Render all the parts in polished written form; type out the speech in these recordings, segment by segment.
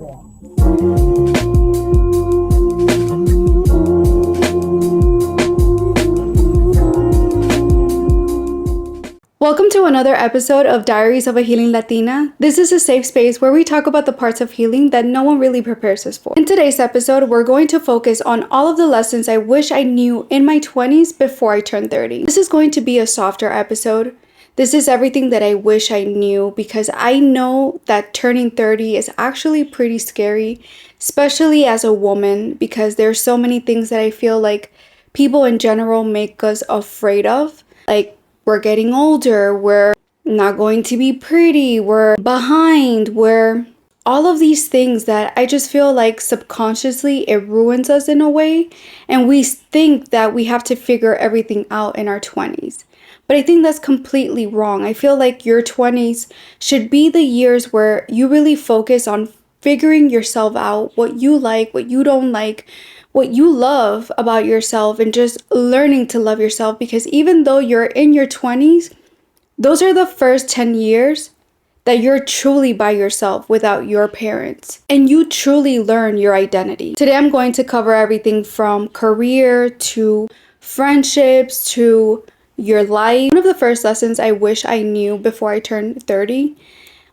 Welcome to another episode of Diaries of a Healing Latina. This is a safe space where we talk about the parts of healing that no one really prepares us for. In today's episode, we're going to focus on all of the lessons I wish I knew in my 20s before I turned 30. This is going to be a softer episode. This is everything that I wish I knew because I know that turning 30 is actually pretty scary, especially as a woman, because there's so many things that I feel like people in general make us afraid of. Like, we're getting older, we're not going to be pretty, we're behind, we're all of these things that I just feel like subconsciously it ruins us in a way. And we think that we have to figure everything out in our 20s. But I think that's completely wrong. I feel like your 20s should be the years where you really focus on figuring yourself out, what you like, what you don't like, what you love about yourself, and just learning to love yourself. Because even though you're in your 20s, those are the first 10 years that you're truly by yourself without your parents. And you truly learn your identity. Today I'm going to cover everything from career to friendships to your life. One of the first lessons I wish I knew before I turned 30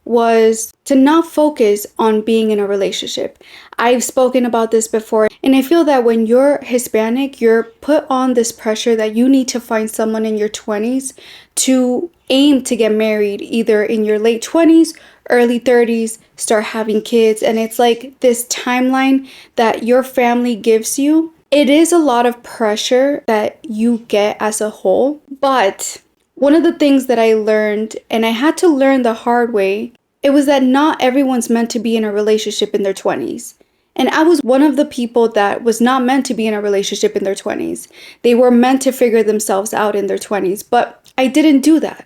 was to not focus on being in a relationship. I've spoken about this before, and I feel that when you're Hispanic, you're put on this pressure that you need to find someone in your 20s to aim to get married, either in your late 20s, early 30s, start having kids. And it's like this timeline that your family gives you. It is a lot of pressure that you get as a whole, but one of the things that I learned, and I had to learn the hard way, it was that not everyone's meant to be in a relationship in their 20s. And I was one of the people that was not meant to be in a relationship in their 20s. They were meant to figure themselves out in their 20s, but I didn't do that.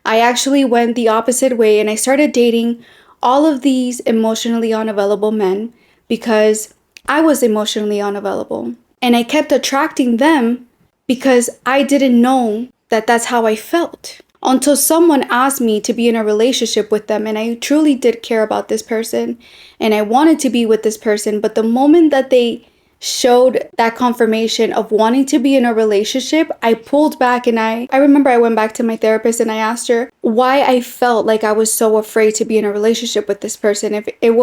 I actually went the opposite way, and I started dating all of these emotionally unavailable men because I was emotionally unavailable. And I kept attracting them because I didn't know that that's how I felt. Until someone asked me to be in a relationship with them, and I truly did care about this person and I wanted to be with this person. But the moment that they showed that confirmation of wanting to be in a relationship, I pulled back. And I remember I went back to my therapist and I asked her why I felt like I was so afraid to be in a relationship with this person. If it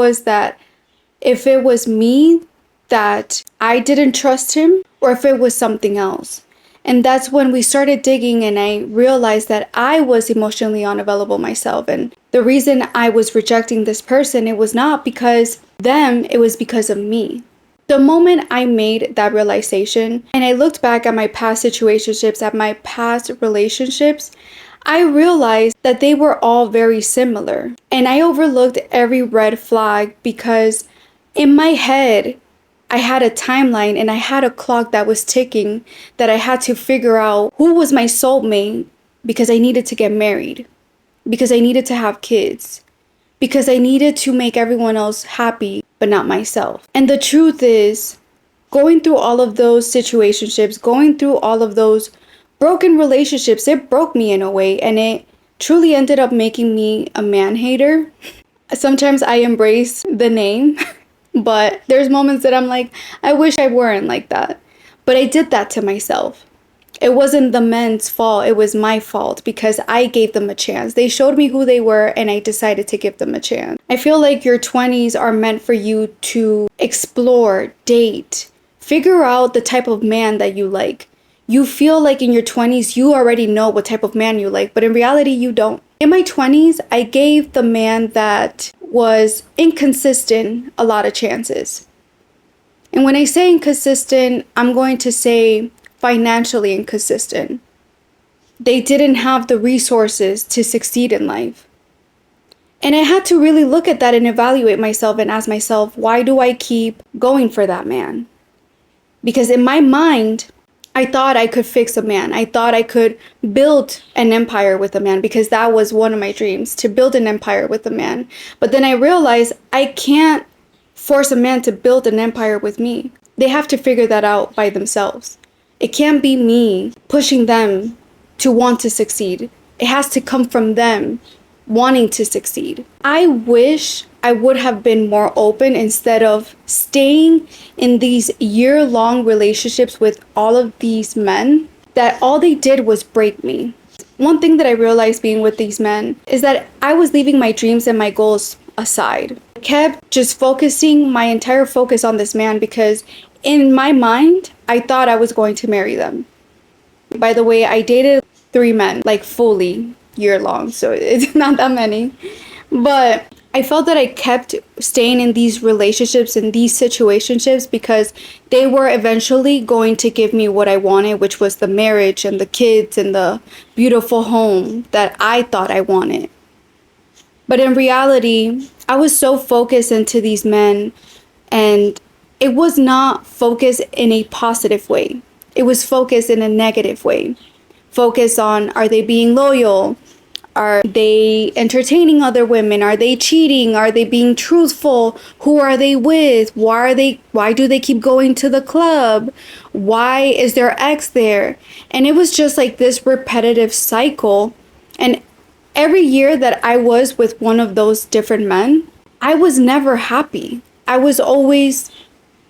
was me that I didn't trust him, or if it was something else. And that's when we started digging, and I realized that I was emotionally unavailable myself. And the reason I was rejecting this person, it was not because them, it was because of me. The moment I made that realization and I looked back at my past situationships, at my past relationships, I realized that they were all very similar. And I overlooked every red flag because in my head, I had a timeline and I had a clock that was ticking that I had to figure out who was my soulmate, because I needed to get married, because I needed to have kids, because I needed to make everyone else happy, but not myself. And the truth is, going through all of those situationships, going through all of those broken relationships, it broke me in a way, and it truly ended up making me a man hater. Sometimes I embrace the name. But there's moments that I'm like, I wish I weren't like that. But I did that to myself. It wasn't the men's fault. It was my fault because I gave them a chance. They showed me who they were and I decided to give them a chance. I feel like your 20s are meant for you to explore, date, figure out the type of man that you like. You feel like in your 20s, you already know what type of man you like, but in reality, you don't. In my 20s, I gave the man that was inconsistent a lot of chances. And when I say inconsistent, I'm going to say financially inconsistent. They didn't have the resources to succeed in life. And I had to really look at that and evaluate myself and ask myself, why do I keep going for that man? Because in my mind, I thought I could fix a man. I thought I could build an empire with a man, because that was one of my dreams, to build an empire with a man. But then I realized I can't force a man to build an empire with me. They have to figure that out by themselves. It can't be me pushing them to want to succeed. It has to come from them wanting to succeed. I wish I would have been more open instead of staying in these year-long relationships with all of these men that all they did was break me. One thing that I realized being with these men is that I was leaving my dreams and my goals aside. I kept just focusing my entire focus on this man because in my mind, I thought I was going to marry them. By the way, I dated 3 men, like fully year long, so it's not that many. But I felt that I kept staying in these relationships and these situationships because they were eventually going to give me what I wanted, which was the marriage and the kids and the beautiful home that I thought I wanted. But in reality, I was so focused into these men, and it was not focused in a positive way. It was focused in a negative way. Focus on, are they being loyal? Are they entertaining other women? Are they cheating? Are they being truthful? Who are they with? Why do they keep going to the club? Why is their ex there? And it was just like this repetitive cycle. And every year that I was with one of those different men, I was never happy. I was always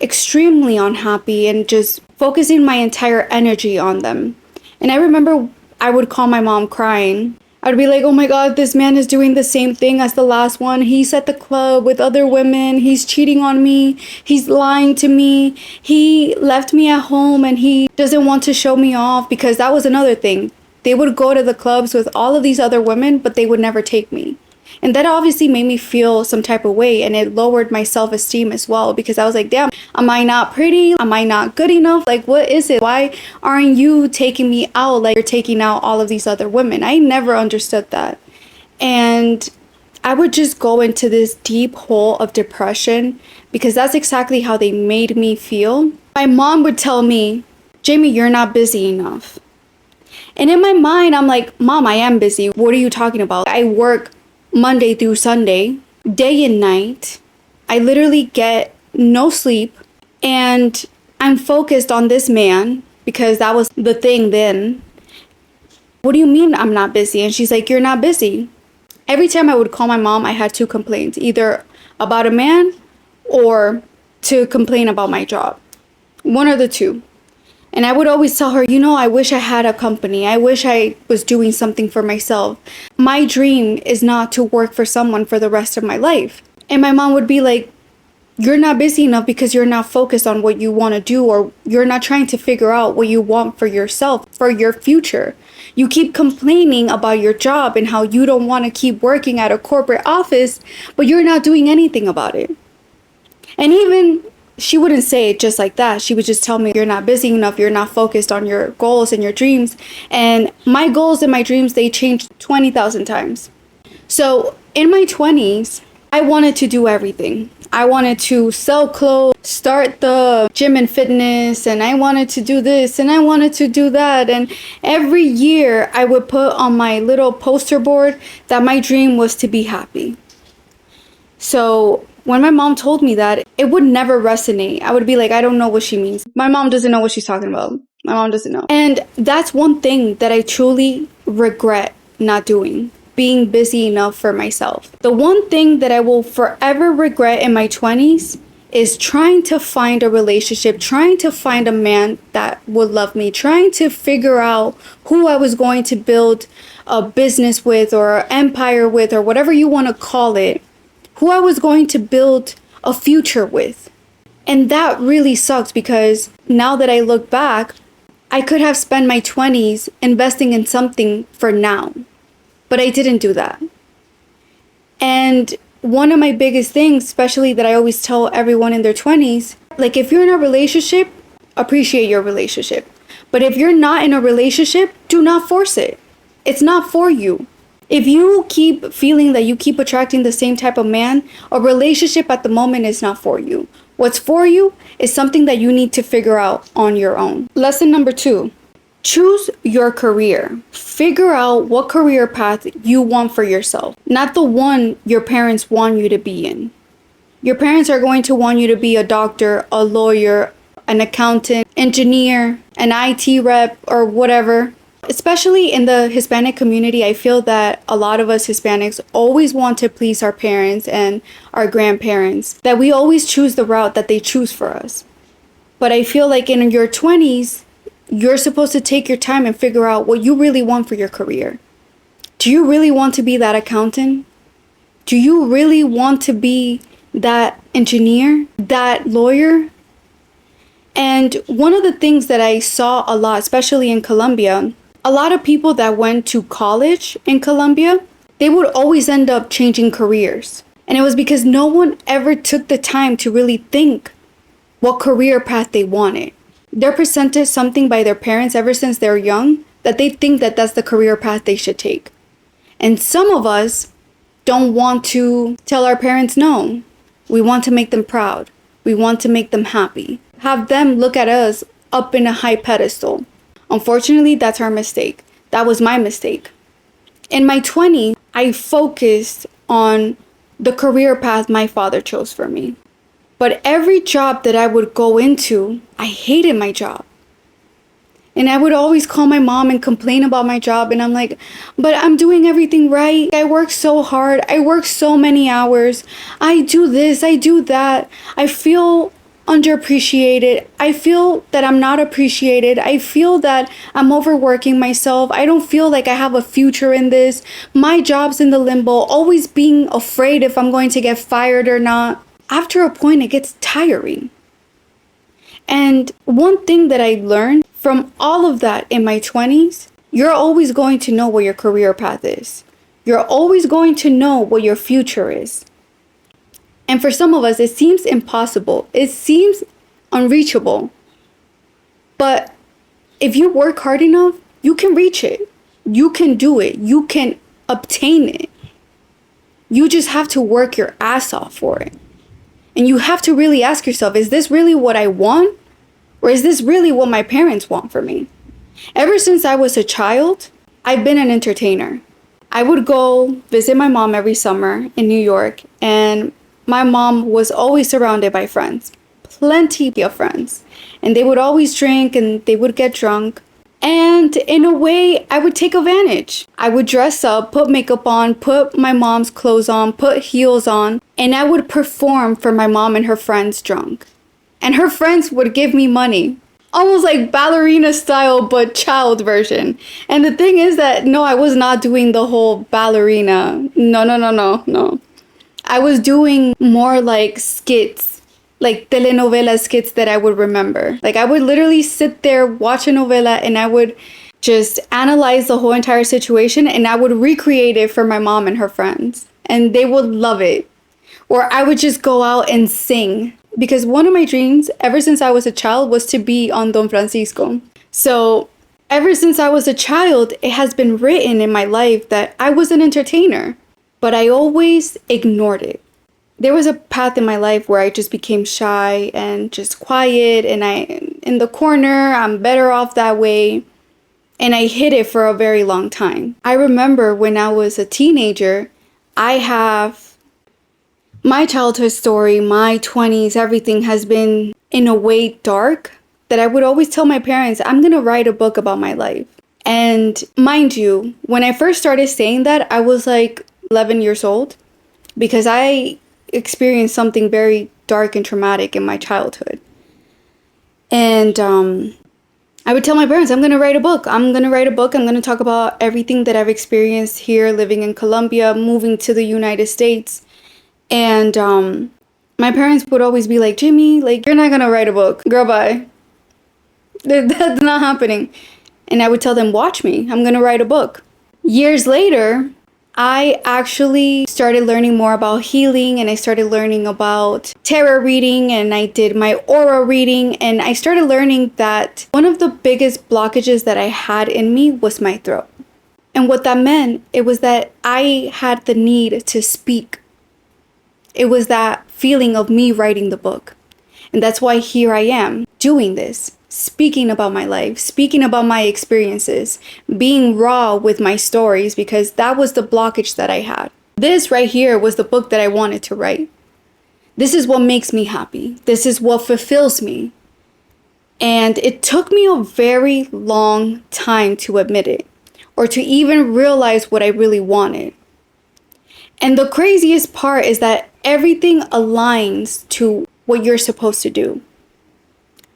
extremely unhappy and just focusing my entire energy on them. And I remember I would call my mom crying. I'd be like, oh my God, this man is doing the same thing as the last one. He's at the club with other women. He's cheating on me. He's lying to me. He left me at home and he doesn't want to show me off, because that was another thing. They would go to the clubs with all of these other women, but they would never take me. And that obviously made me feel some type of way, and it lowered my self-esteem as well, because I was like, damn, am I not pretty? Am I not good enough? Like, what is it? Why aren't you taking me out like you're taking out all of these other women? I never understood that. And I would just go into this deep hole of depression because that's exactly how they made me feel. My mom would tell me, Jamie, you're not busy enough. And in my mind, I'm like, Mom, I am busy. What are you talking about? I work Monday through Sunday, day and night. I literally get no sleep, and I'm focused on this man because that was the thing then. What do you mean I'm not busy? And she's like, you're not busy. Every time I would call my mom, I had 2 complaints, either about a man or to complain about my job. One of the two. And I would always tell her, I wish I had a company. I wish I was doing something for myself. My dream is not to work for someone for the rest of my life. And my mom would be like, you're not busy enough because you're not focused on what you want to do, or you're not trying to figure out what you want for yourself, for your future. You keep complaining about your job and how you don't want to keep working at a corporate office, but you're not doing anything about it. And even she wouldn't say it just like that. She would just tell me, you're not busy enough. You're not focused on your goals and your dreams. And my goals and my dreams, they changed 20,000 times. So in my 20s, I wanted to do everything. I wanted to sell clothes, start the gym and fitness, and I wanted to do this and I wanted to do that. And every year I would put on my little poster board that my dream was to be happy. So when my mom told me that, it would never resonate. I would be like, I don't know what she means. My mom doesn't know what she's talking about. My mom doesn't know. And that's one thing that I truly regret not doing, being busy enough for myself. The one thing that I will forever regret in my 20s is trying to find a relationship, trying to find a man that would love me, trying to figure out who I was going to build a business with, or an empire with, or whatever you want to call it. Who I was going to build a future with. And that really sucks, because now that I look back, I could have spent my 20s investing in something for now. But I didn't do that. And one of my biggest things, especially that I always tell everyone in their 20s, like, if you're in a relationship, appreciate your relationship. But if you're not in a relationship, do not force it. It's not for you. If you keep feeling that you keep attracting the same type of man, a relationship at the moment is not for you. What's for you is something that you need to figure out on your own. Lesson number 2, choose your career. Figure out what career path you want for yourself, not the one your parents want you to be in. Your parents are going to want you to be a doctor, a lawyer, an accountant, engineer, an IT rep, or whatever. Especially in the Hispanic community, I feel that a lot of us Hispanics always want to please our parents and our grandparents, that we always choose the route that they choose for us. But I feel like in your 20s, you're supposed to take your time and figure out what you really want for your career. Do you really want to be that accountant? Do you really want to be that engineer, that lawyer? And one of the things that I saw a lot, especially in Colombia, a lot of people that went to college in Colombia, they would always end up changing careers. And it was because no one ever took the time to really think what career path they wanted. They're presented something by their parents ever since they're young that they think that that's the career path they should take. And some of us don't want to tell our parents no. We want to make them proud. We want to make them happy. Have them look at us up in a high pedestal. Unfortunately, that's our mistake. That was my mistake. In my 20s, I focused on the career path my father chose for me. But every job that I would go into, I hated my job. And I would always call my mom and complain about my job. And I'm like, but I'm doing everything right. I work so hard. I work so many hours. I do this, I do that. I feel underappreciated. I feel that I'm not appreciated. I feel that I'm overworking myself. I don't feel like I have a future in this. My job's in the limbo, always being afraid if I'm going to get fired or not. After a point, it gets tiring. And one thing that I learned from all of that in my 20s, you're always going to know what your career path is. You're always going to know what your future is. And for some of us, it seems impossible. It seems unreachable. But if you work hard enough, you can reach it. You can do it. You can obtain it. You just have to work your ass off for it. And you have to really ask yourself, is this really what I want? Or is this really what my parents want for me? Ever since I was a child, I've been an entertainer. I would go visit my mom every summer in New York, and my mom was always surrounded by friends, plenty of friends. And they would always drink and they would get drunk. And in a way, I would take advantage. I would dress up, put makeup on, put my mom's clothes on, put heels on, and I would perform for my mom and her friends drunk. And her friends would give me money. Almost like ballerina style, but child version. And the thing is that, no, I was not doing the whole ballerina. No. I was doing more like skits, like telenovela skits that I would remember. Like I would literally sit there, watch a novela, and I would just analyze the whole entire situation, and I would recreate it for my mom and her friends. And they would love it. Or I would just go out and sing. Because one of my dreams, ever since I was a child, was to be on Don Francisco. So ever since I was a child, it has been written in my life that I was an entertainer. But I always ignored it. There was a path in my life where I just became shy and just quiet, and in the corner, I'm better off that way. And I hid it for a very long time. I remember when I was a teenager, I have my childhood story, my 20s, everything has been in a way dark, that I would always tell my parents, I'm going to write a book about my life. And mind you, when I first started saying that, I was like 11 years old, because I experienced something very dark and traumatic in my childhood. And I would tell my parents, I'm going to write a book. I'm going to talk about everything that I've experienced here, living in Colombia, moving to the United States. And my parents would always be like, Jimmy, like, you're not going to write a book. Girl, bye. That's not happening. And I would tell them, watch me. I'm going to write a book. Years later, I actually started learning more about healing, and I started learning about tarot reading, and I did my aura reading, and I started learning that one of the biggest blockages that I had in me was my throat. And what that meant, it was that I had the need to speak. It was that feeling of me writing the book. And that's why here I am doing this, speaking about my life, speaking about my experiences, being raw with my stories, because that was the blockage that I had. This right here was the book that I wanted to write. This is what makes me happy. This is what fulfills me. And it took me a very long time to admit it, or to even realize what I really wanted. And the craziest part is that everything aligns to what you're supposed to do.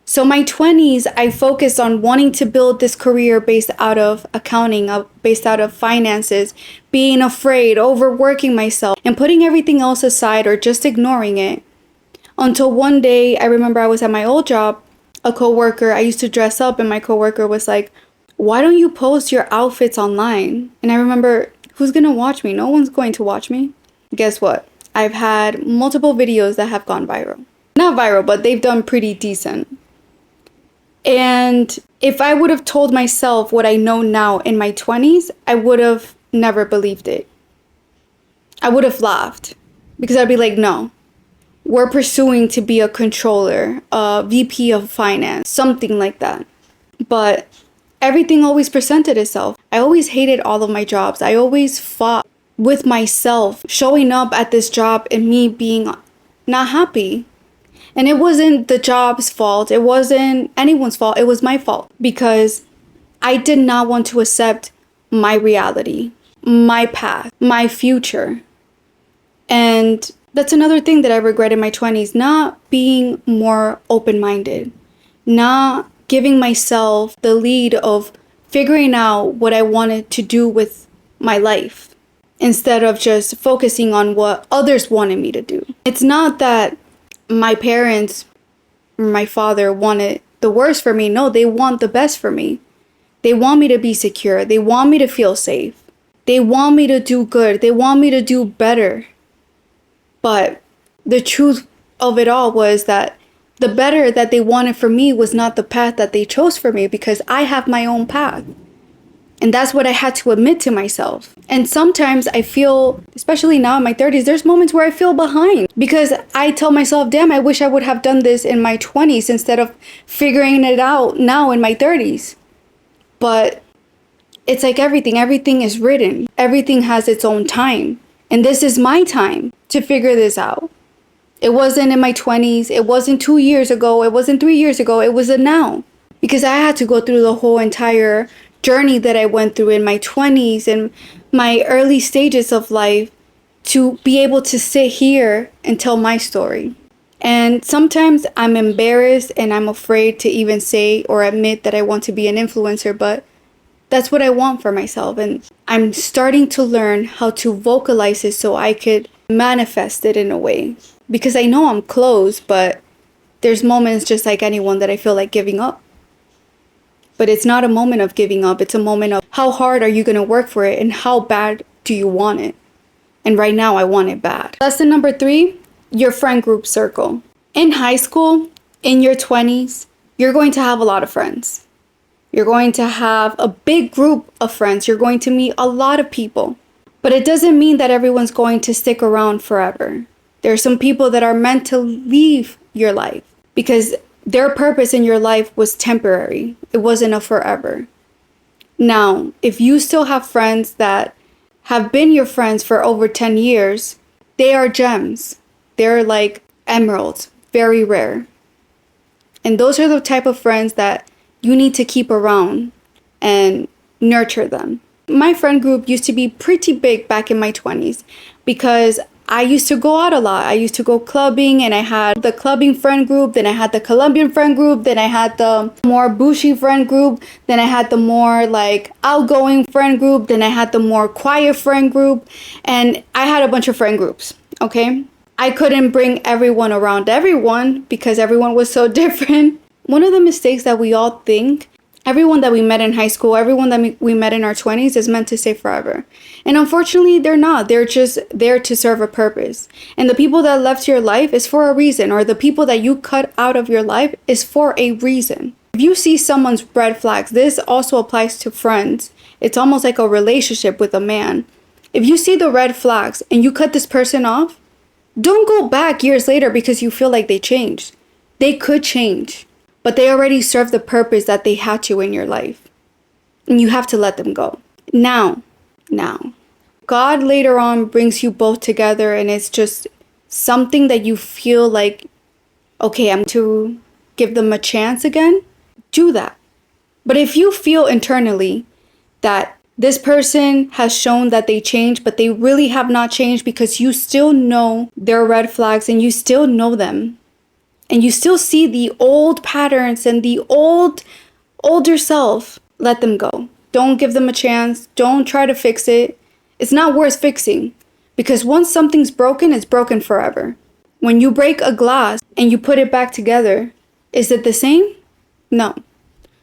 So my 20s, I focused on wanting to build this career based out of accounting, based out of finances, being afraid, overworking myself, and putting everything else aside or just ignoring it. Until one day, I remember I was at my old job, a coworker, I used to dress up, and my coworker was like, "Why don't you post your outfits online?" And I remember, who's gonna watch me? No one's going to watch me. Guess what? I've had multiple videos that have gone viral. Not viral, but they've done pretty decent. And if I would have told myself what I know now in my 20s, I would have never believed it. I would have laughed, because I'd be like, no, we're pursuing to be a controller, a VP of finance, something like that. But everything always presented itself. I always hated all of my jobs. I always fought with myself, showing up at this job and me being not happy. And it wasn't the job's fault. It wasn't anyone's fault. It was my fault, because I did not want to accept my reality, my path, my future. And that's another thing that I regret in my 20s, not being more open-minded, not giving myself the lead of figuring out what I wanted to do with my life, instead of just focusing on what others wanted me to do. It's not that my parents, my father, wanted the worst for me. No, they want the best for me. They want me to be secure. They want me to feel safe. They want me to do good. They want me to do better. But the truth of it all was that the better that they wanted for me was not the path that they chose for me, because I have my own path. And that's what I had to admit to myself. And sometimes I feel, especially now in my 30s, there's moments where I feel behind, because I tell myself, damn, I wish I would have done this in my 20s instead of figuring it out now in my 30s. But it's like everything is written. Everything has its own time. And this is my time to figure this out. It wasn't in my 20s. It wasn't 2 years ago. It wasn't 3 years ago. It was a now. Because I had to go through the whole entire journey that I went through in my 20s and my early stages of life to be able to sit here and tell my story. And sometimes I'm embarrassed and I'm afraid to even say or admit that I want to be an influencer, but that's what I want for myself. And I'm starting to learn how to vocalize it so I could manifest it in a way. Because I know I'm close, but there's moments just like anyone that I feel like giving up. But it's not a moment of giving up. It's a moment of how hard are you going to work for it and how bad do you want it? And right now I want it bad. Lesson number 3, your friend group circle. In high school, in your 20s, you're going to have a lot of friends. You're going to have a big group of friends. You're going to meet a lot of people. But it doesn't mean that everyone's going to stick around forever. There are some people that are meant to leave your life because their purpose in your life was temporary. It wasn't a forever. Now, if you still have friends that have been your friends for over 10 years, they are gems. They're like emeralds, very rare. And those are the type of friends that you need to keep around and nurture them. My friend group used to be pretty big back in my 20s because I used to go out a lot. I used to go clubbing, and I had the clubbing friend group, then I had the Colombian friend group, then I had the more bougie friend group, then I had the more like outgoing friend group, then I had the more quiet friend group, and I had a bunch of friend groups, okay? I couldn't bring everyone around everyone because everyone was so different. One of the mistakes that we all think, everyone that we met in high school, everyone that we met in our 20s is meant to stay forever. And unfortunately, they're not. They're just there to serve a purpose. And the people that left your life is for a reason, or the people that you cut out of your life is for a reason. If you see someone's red flags, this also applies to friends. It's almost like a relationship with a man. If you see the red flags and you cut this person off, don't go back years later because you feel like they changed. They could change, but they already served the purpose that they had to in your life. And you have to let them go. Now, God later on brings you both together, and it's just something that you feel like, okay, I'm to give them a chance again. do that. But if you feel internally that this person has shown that they changed, but they really have not changed because you still know their red flags and you still know them, and you still see the old patterns and the older self, let them go. Don't give them a chance. Don't try to fix it. It's not worth fixing, because once something's broken, it's broken forever. When you break a glass and you put it back together, is it the same? No.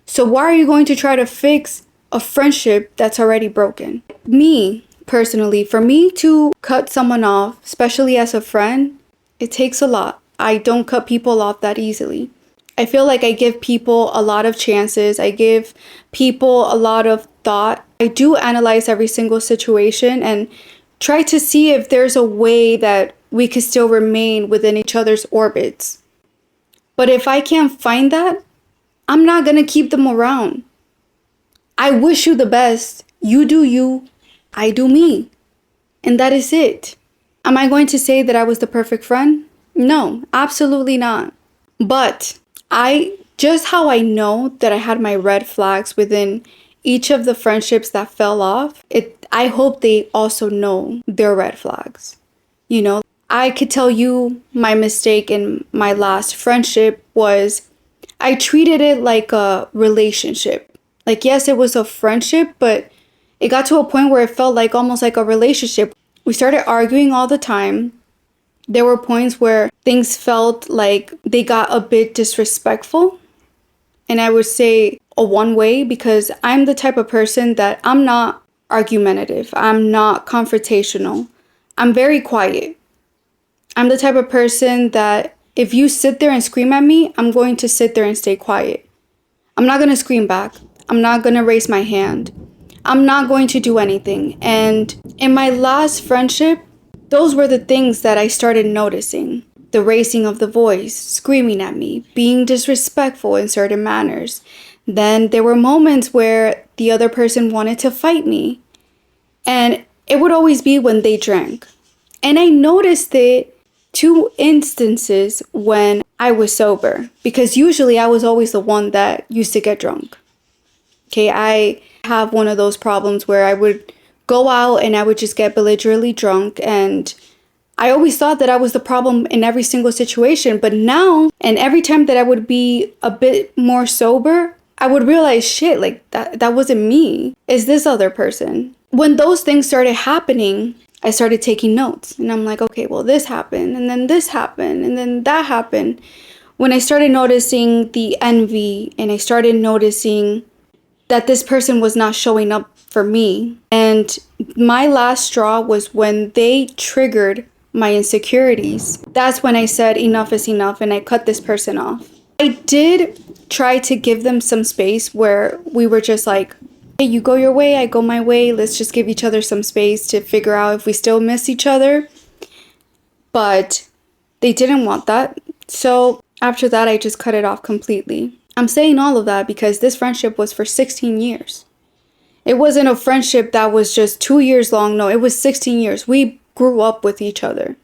So why are you going to try to fix a friendship that's already broken? Me, personally, for me to cut someone off, especially as a friend, it takes a lot. I don't cut people off that easily. I feel like I give people a lot of chances. I give people a lot of thought. I do analyze every single situation and try to see if there's a way that we could still remain within each other's orbits. But if I can't find that, I'm not gonna keep them around. I wish you the best. You do you, I do me. And that is it. Am I going to say that I was the perfect friend? No, absolutely not. But just how I know that I had my red flags within each of the friendships that fell off, I hope they also know their red flags. You know, I could tell you my mistake in my last friendship was I treated it like a relationship. Like, yes, it was a friendship, but it got to a point where it felt like almost like a relationship. We started arguing all the time. There were points where things felt like they got a bit disrespectful. And I would say a one way, because I'm the type of person that I'm not argumentative. I'm not confrontational. I'm very quiet. I'm the type of person that if you sit there and scream at me, I'm going to sit there and stay quiet. I'm not going to scream back. I'm not going to raise my hand. I'm not going to do anything. And in my last friendship, those were the things that I started noticing. The raising of the voice, screaming at me, being disrespectful in certain manners. Then there were moments where the other person wanted to fight me. And it would always be when they drank. And I noticed it 2 instances when I was sober, because usually I was always the one that used to get drunk. Okay, I have one of those problems where I would go out and I would just get belligerently drunk, and I always thought that I was the problem in every single situation. But now, and every time that I would be a bit more sober, I would realize, shit, like that wasn't me. It's this other person. When those things started happening, I started taking notes, and I'm like, okay, well, this happened, and then this happened, and then that happened. When I started noticing the envy, and I started noticing that this person was not showing up for me. And my last straw was when they triggered my insecurities. That's when I said enough is enough, and I cut this person off. I did try to give them some space where we were just like, hey, you go your way, I go my way. Let's just give each other some space to figure out if we still miss each other. But they didn't want that. So after that, I just cut it off completely. I'm saying all of that because this friendship was for 16 years. It wasn't a friendship that was just 2 years long. No, it was 16 years. We grew up with each other.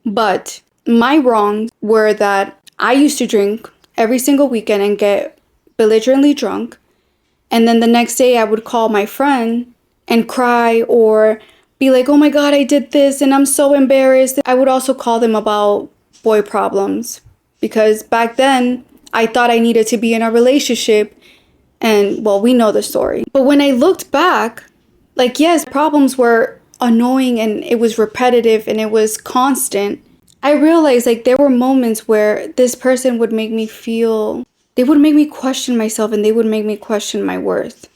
But my wrongs were that I used to drink every single weekend and get belligerently drunk. And then the next day I would call my friend and cry or be like, oh my God, I did this and I'm so embarrassed. I would also call them about boy problems, because back then I thought I needed to be in a relationship. And well, we know the story. But when I looked back, like, yes, problems were annoying and it was repetitive and it was constant. I realized like there were moments where this person would make me feel, they would make me question myself, and they would make me question my worth.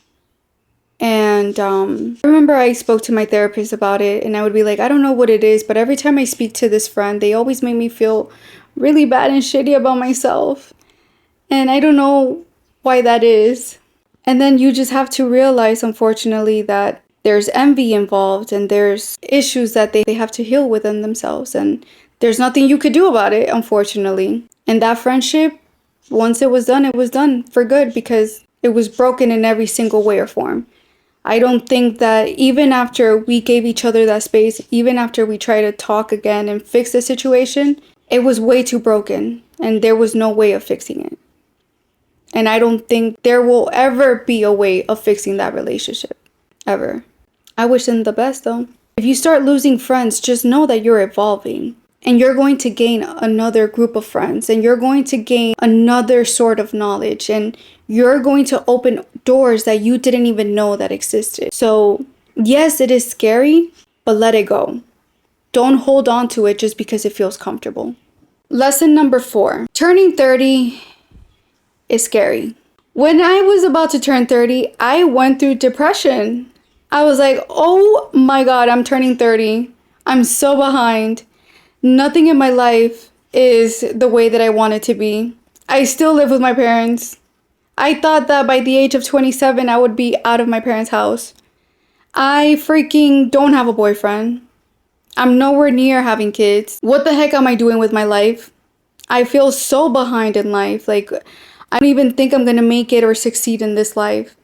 And I remember I spoke to my therapist about it, and I would be like, I don't know what it is, but every time I speak to this friend, they always make me feel really bad and shitty about myself. And I don't know why that is. And then you just have to realize, unfortunately, that there's envy involved and there's issues that they have to heal within themselves. And there's nothing you could do about it, unfortunately. And that friendship, once it was done for good, because it was broken in every single way or form. I don't think that even after we gave each other that space, even after we tried to talk again and fix the situation, it was way too broken and there was no way of fixing it. And I don't think there will ever be a way of fixing that relationship. Ever. I wish them the best though. If you start losing friends, just know that you're evolving. And you're going to gain another group of friends. And you're going to gain another sort of knowledge. And you're going to open doors that you didn't even know that existed. So yes, it is scary, but let it go. Don't hold on to it just because it feels comfortable. Lesson number 4. Turning 30 is scary. When I was about to turn 30, I went through depression. I was like, oh my God, I'm turning 30. I'm so behind. Nothing in my life is the way that I want it to be. I still live with my parents. I thought that by the age of 27, I would be out of my parents' house. I freaking don't have a boyfriend. I'm nowhere near having kids. What the heck am I doing with my life? I feel so behind in life. Like, I don't even think I'm gonna make it or succeed in this life.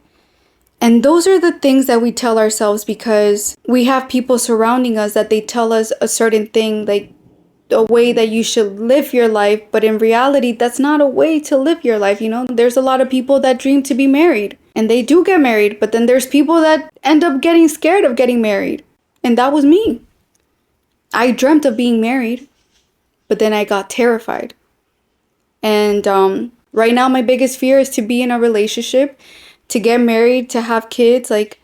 And those are the things that we tell ourselves because we have people surrounding us that they tell us a certain thing, like a way that you should live your life. But in reality, that's not a way to live your life. You know, there's a lot of people that dream to be married and they do get married. But then there's people that end up getting scared of getting married. And that was me. I dreamt of being married, but then I got terrified. And right now, my biggest fear is to be in a relationship, to get married, to have kids. Like,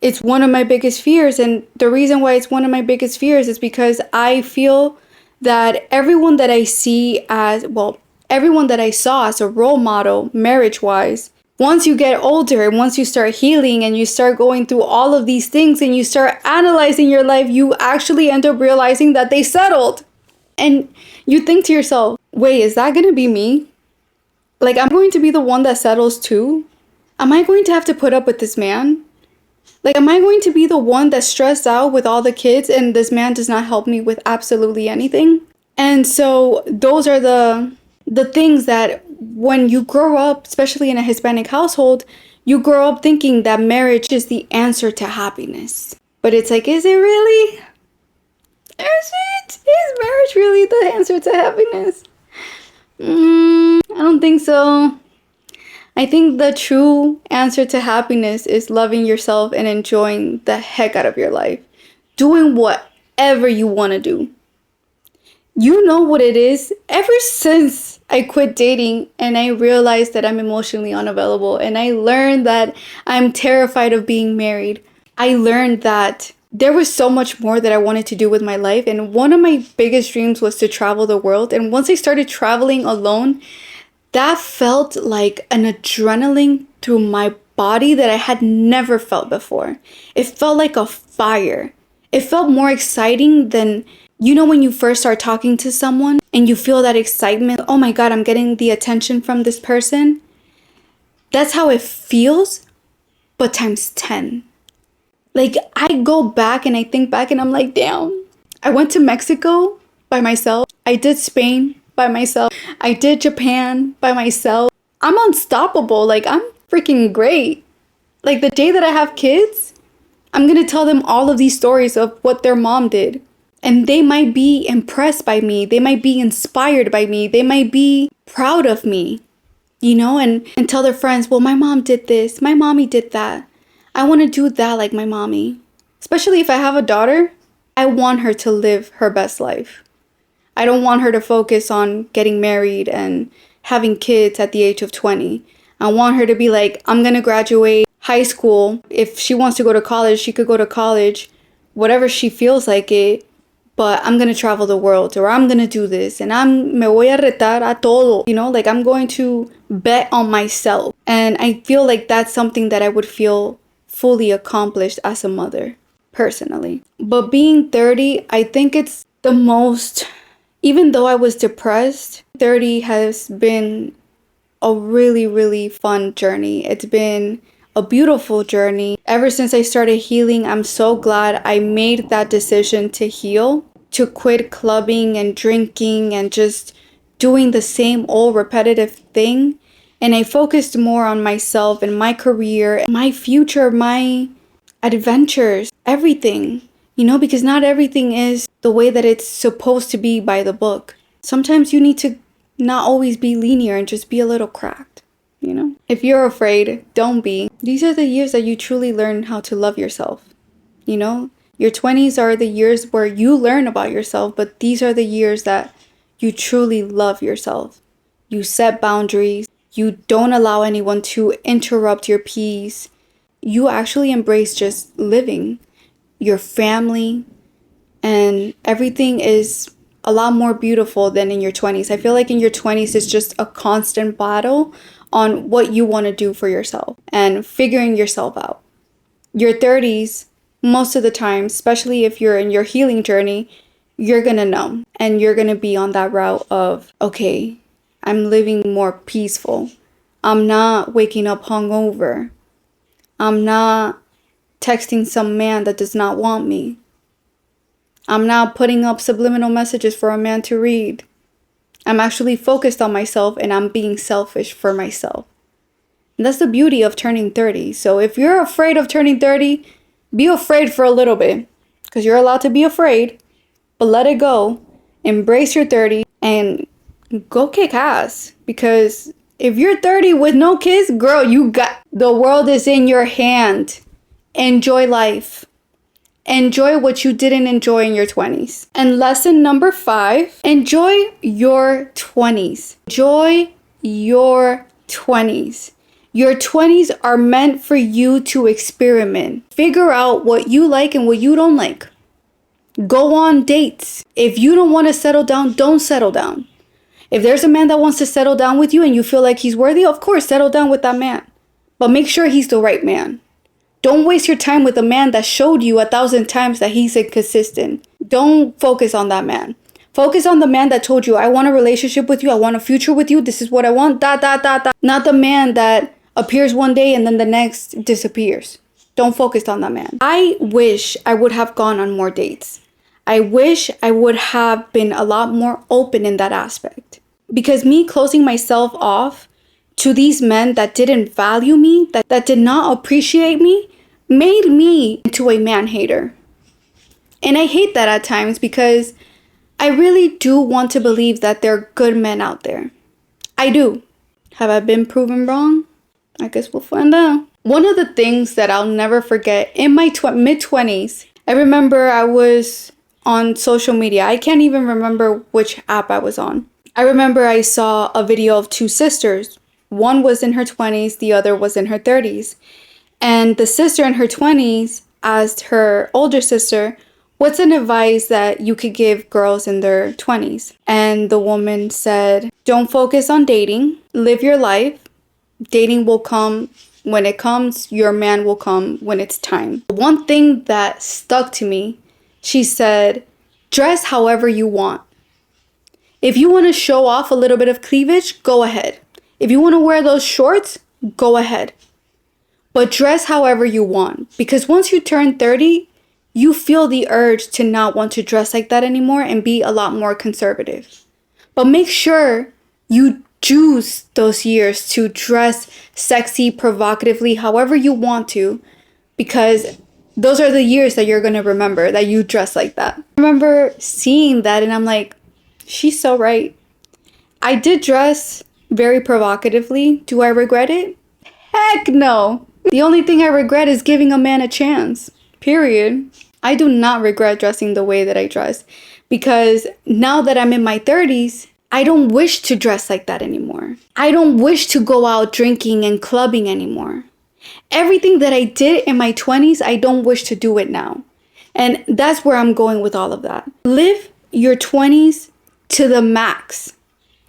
it's one of my biggest fears. And the reason why it's one of my biggest fears is because I feel that everyone that I see as, well, everyone that I saw as a role model, marriage-wise, once you get older and once you start healing and you start going through all of these things and you start analyzing your life, you actually end up realizing that they settled. And you think to yourself, wait, is that going to be me? Like, I'm going to be the one that settles too? Am I going to have to put up with this man? Like, am I going to be the one that's stressed out with all the kids and this man does not help me with absolutely anything? And so those are the things that when you grow up, especially in a Hispanic household, you grow up thinking that marriage is the answer to happiness. But it's like, is it really? Is it? Is marriage really the answer to happiness? I don't think so. I think the true answer to happiness is loving yourself and enjoying the heck out of your life. Doing whatever you want to do. You know what it is. Ever since I quit dating and I realized that I'm emotionally unavailable and I learned that I'm terrified of being married, I learned that there was so much more that I wanted to do with my life. And one of my biggest dreams was to travel the world. And once I started traveling alone, that felt like an adrenaline through my body that I had never felt before. It felt like a fire. It felt more exciting than, you know, when you first start talking to someone and you feel that excitement. Oh my God, I'm getting the attention from this person. That's how it feels, but times 10. Like, I go back and I think back and I'm like, damn, I went to Mexico by myself. I did Spain by myself. I did Japan by myself. I'm unstoppable. Like, I'm freaking great. Like, the day that I have kids, I'm gonna tell them all of these stories of what their mom did. And they might be impressed by me. They might be inspired by me. They might be proud of me, you know, and tell their friends, well, my mom did this. My mommy did that. I want to do that like my mommy. Especially if I have a daughter, I want her to live her best life. I don't want her to focus on getting married and having kids at the age of 20. I want her to be like, I'm going to graduate high school. If she wants to go to college, she could go to college, whatever she feels like it. But I'm going to travel the world, or I'm going to do this, and me voy a retar a todo. You know, like, I'm going to bet on myself. And I feel like that's something that I would feel fully accomplished as a mother, personally. But being 30, I think it's the most, even though I was depressed, 30 has been a really, really fun journey. It's been a beautiful journey. Ever since I started healing, I'm so glad I made that decision to heal, to quit clubbing and drinking and just doing the same old repetitive thing. And I focused more on myself and my career, my future, my adventures, everything. You know, because not everything is the way that it's supposed to be by the book. Sometimes you need to not always be linear and just be a little cracked. you know? If you're afraid, don't be. These are the years that you truly learn how to love yourself, you know? Your 20s are the years where you learn about yourself, but these are the years that you truly love yourself. You set boundaries. You don't allow anyone to interrupt your peace. You actually embrace just living, your family, and everything is a lot more beautiful than in your 20s. I feel like in your 20s it's just a constant battle on what you want to do for yourself and figuring yourself out. Your 30s, most of the time, especially if you're in your healing journey, you're gonna know and you're gonna be on that route of, okay, I'm living more peaceful. I'm not waking up hungover. I'm not texting some man that does not want me. I'm not putting up subliminal messages for a man to read. I'm actually focused on myself and I'm being selfish for myself. And that's the beauty of turning 30. So if you're afraid of turning 30, be afraid for a little bit because you're allowed to be afraid, but let it go. Embrace your 30 and go kick ass, because if you're 30 with no kids, girl, you got the world is in your hand. Enjoy life. Enjoy what you didn't enjoy in your 20s. And lesson number 5, enjoy your 20s. Enjoy your 20s. Your 20s are meant for you to experiment. Figure out what you like and what you don't like. Go on dates. If you don't want to settle down, don't settle down. If there's a man that wants to settle down with you and you feel like he's worthy, of course, settle down with that man. But make sure he's the right man. Don't waste your time with a man that showed you 1,000 times that he's inconsistent. Don't focus on that man. Focus on the man that told you, I want a relationship with you. I want a future with you. This is what I want. Not the man that appears one day and then the next disappears. Don't focus on that man. I wish I would have gone on more dates. I wish I would have been a lot more open in that aspect. Because me closing myself off to these men that didn't value me, that did not appreciate me, made me into a man hater. And I hate that at times because I really do want to believe that there are good men out there. I do. Have I been proven wrong? I guess we'll find out. One of the things that I'll never forget in my mid-20s, I remember I was on social media. I can't even remember which app I was on. I remember I saw a video of 2 sisters. One was in her 20s, the other was in her 30s. And the sister in her 20s asked her older sister, what's an advice that you could give girls in their 20s? And the woman said, don't focus on dating. Live your life. Dating will come when it comes. Your man will come when it's time. One thing that stuck to me, she said, dress however you want. If you want to show off a little bit of cleavage, go ahead. If you want to wear those shorts, go ahead. But dress however you want. Because once you turn 30, you feel the urge to not want to dress like that anymore and be a lot more conservative. But make sure you choose those years to dress sexy, provocatively, however you want to. Because those are the years that you're going to remember that you dress like that. I remember seeing that and I'm like, she's so right. I did dress very provocatively. Do I regret it? Heck no. The only thing I regret is giving a man a chance. Period. I do not regret dressing the way that I dress because now that I'm in my 30s, I don't wish to dress like that anymore. I don't wish to go out drinking and clubbing anymore. Everything that I did in my 20s, I don't wish to do it now. And that's where I'm going with all of that. Live your 20s to the max.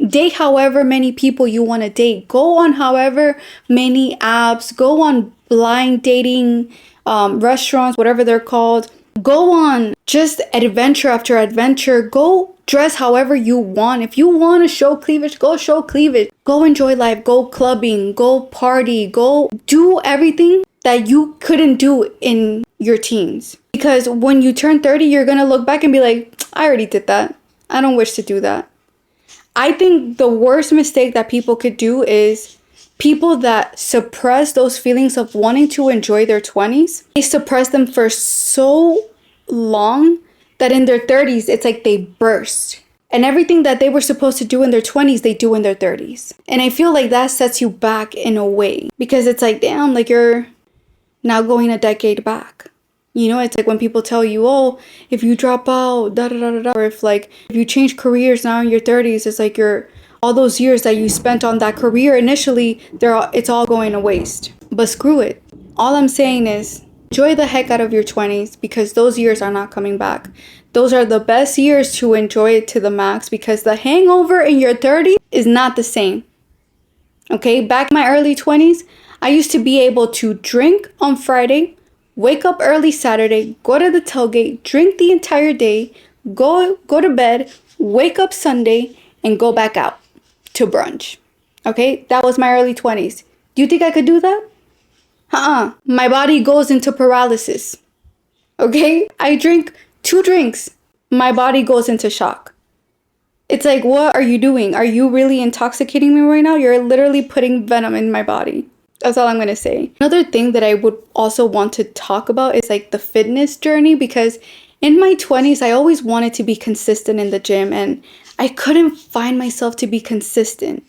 Date however many people you want to date. Go on however many apps. Go on blind dating restaurants, whatever they're called. Go on just adventure after adventure. Go dress however you want. If you want to show cleavage, go show cleavage. Go enjoy life. Go clubbing. Go party. Go do everything that you couldn't do in your teens. Because when you turn 30, you're going to look back and be like, I already did that. I don't wish to do that. I think the worst mistake that people could do is people that suppress those feelings of wanting to enjoy their 20s. They suppress them for so long that in their 30s, it's like they burst. And everything that they were supposed to do in their 20s, they do in their 30s. And I feel like that sets you back in a way, because it's like, damn, like you're now going a decade back. You know, it's like when people tell you, oh, if you drop out, da da da da da, or if you change careers now in your 30s, it's like all those years that you spent on that career initially, it's all going to waste. But screw it. All I'm saying is enjoy the heck out of your 20s, because those years are not coming back. Those are the best years to enjoy it to the max, because the hangover in your 30s is not the same. Okay, back in my early 20s, I used to be able to drink on Friday, wake up early Saturday, go to the tailgate, drink the entire day, go to bed, wake up Sunday, and go back out to brunch. Okay, that was my early 20s. Do you think I could do that? My body goes into paralysis. Okay, I drink 2 drinks, my body goes into shock. It's like, what are you doing? Are you really intoxicating me right now? You're literally putting venom in my body. That's all I'm going to say. Another thing that I would also want to talk about is like the fitness journey, because in my 20s, I always wanted to be consistent in the gym, and I couldn't find myself to be consistent.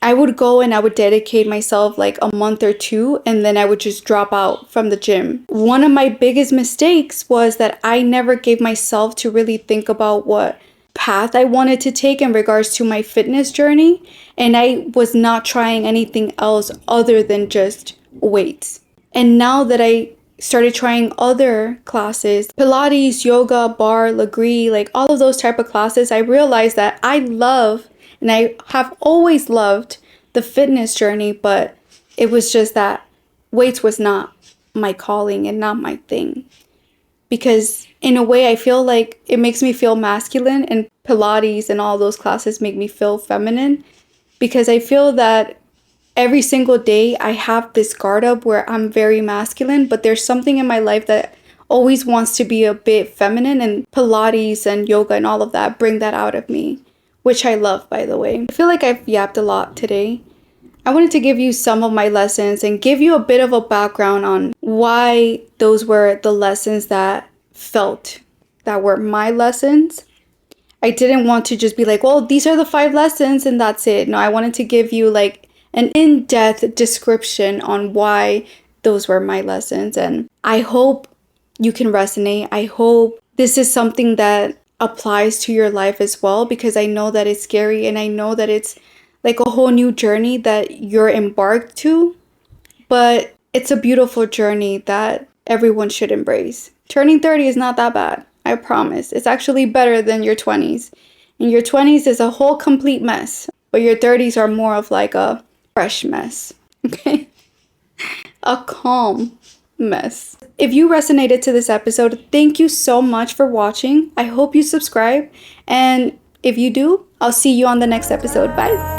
I would go and I would dedicate myself like a month or 2, and then I would just drop out from the gym. One of my biggest mistakes was that I never gave myself to really think about what path I wanted to take in regards to my fitness journey, and I was not trying anything else other than just weights. And now that I started trying other classes, Pilates, yoga, barre, Legree, like all of those type of classes, I realized that I love, and I have always loved, the fitness journey, but it was just that weights was not my calling and not my thing. Because in a way, I feel like it makes me feel masculine, and Pilates and all those classes make me feel feminine, because I feel that every single day I have this guard up where I'm very masculine, but there's something in my life that always wants to be a bit feminine, and Pilates and yoga and all of that bring that out of me, which I love, by the way. I feel like I've yapped a lot today. I wanted to give you some of my lessons and give you a bit of a background on why those were the lessons that were my lessons. I didn't want to just be like, well, these are the 5 lessons and that's it. No, I wanted to give you like an in-depth description on why those were my lessons. And I hope you can resonate. I hope this is something that applies to your life as well, because I know that it's scary, and I know that it's like a whole new journey that you're embarked to, but it's a beautiful journey that everyone should embrace. Turning 30 is not that bad, I promise. It's actually better than your 20s. And your 20s is a whole complete mess, but your 30s are more of like a fresh mess, okay? A calm mess. If you resonated to this episode, thank you so much for watching. I hope you subscribe, and if you do, I'll see you on the next episode. Bye.